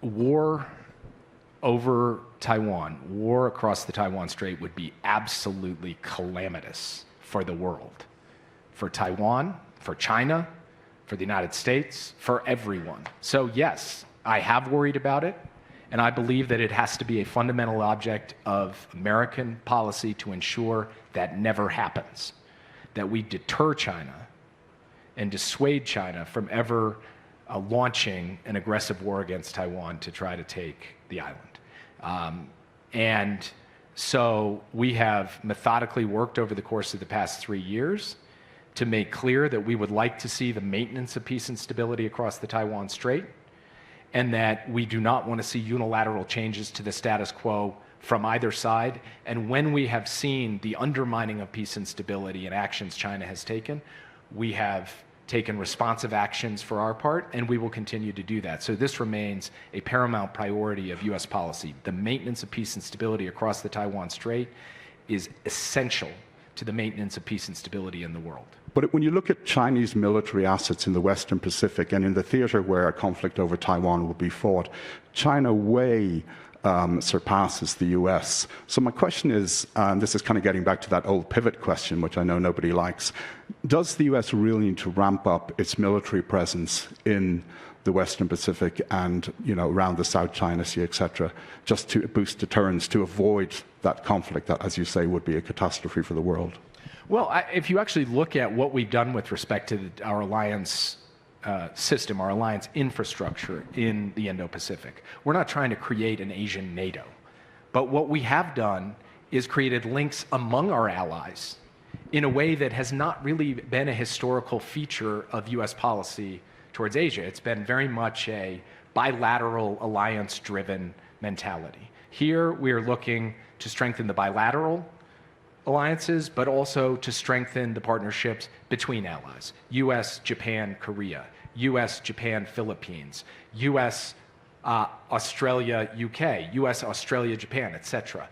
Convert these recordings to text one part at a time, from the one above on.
war over Taiwan, war across the Taiwan Strait would be absolutely calamitous for the world, for Taiwan, for China, for the United States, for everyone. So yes, I have worried about it, and I believe that it has to be a fundamental object of American policy to ensure that never happens, that we deter China and dissuade China from ever launching an aggressive war against Taiwan to try to take the island. And so we have methodically worked over the course of the past 3 years to make clear that we would like to see the maintenance of peace and stability across the Taiwan Strait, and that we do not want to see unilateral changes to the status quo from either side. And when we have seen the undermining of peace and stability and actions China has taken, we have taken responsive actions for our part, and we will continue to do that. So this remains a paramount priority of U.S. policy. The maintenance of peace and stability across the Taiwan Strait is essential to the maintenance of peace and stability in the world. But when you look at Chinese military assets in the Western Pacific and in the theater where a conflict over Taiwan will be fought, China way surpasses the US. So my question is, and this is kind of getting back to that old pivot question, which I know nobody likes, does the US really need to ramp up its military presence in the Western Pacific and, you know, around the South China Sea, etc., just to boost deterrence, to avoid that conflict that, as you say, would be a catastrophe for the world? Well, if you actually look at what we've done with respect to our alliance system, our alliance infrastructure in the Indo-Pacific, we're not trying to create an Asian NATO. But what we have done is created links among our allies in a way that has not really been a historical feature of US policy towards Asia. It's been very much a bilateral, alliance-driven mentality. Here, we are looking to strengthen the bilateral alliances, but also to strengthen the partnerships between allies. US, Japan, Korea, US, Japan, Philippines, US, Australia, UK, US, Australia, Japan, etc.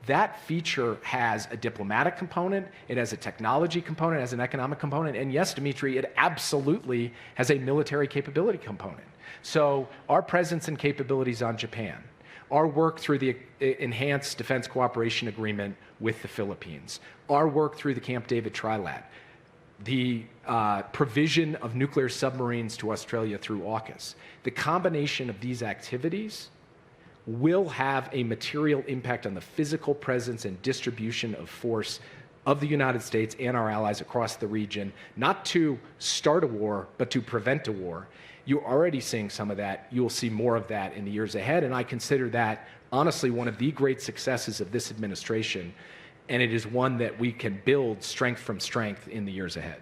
That feature has a diplomatic component, it has a technology component, it has an economic component, and yes, Dimitri, it absolutely has a military capability component. So our presence and capabilities on Japan, our work through the Enhanced Defense Cooperation Agreement with the Philippines, our work through the Camp David Trilat, the provision of nuclear submarines to Australia through AUKUS. The combination of these activities will have a material impact on the physical presence and distribution of force of the United States and our allies across the region, not to start a war, but to prevent a war. You're already seeing some of that. You'll see more of that in the years ahead, and I consider that, honestly, one of the great successes of this administration, and it is one that we can build strength from strength in the years ahead.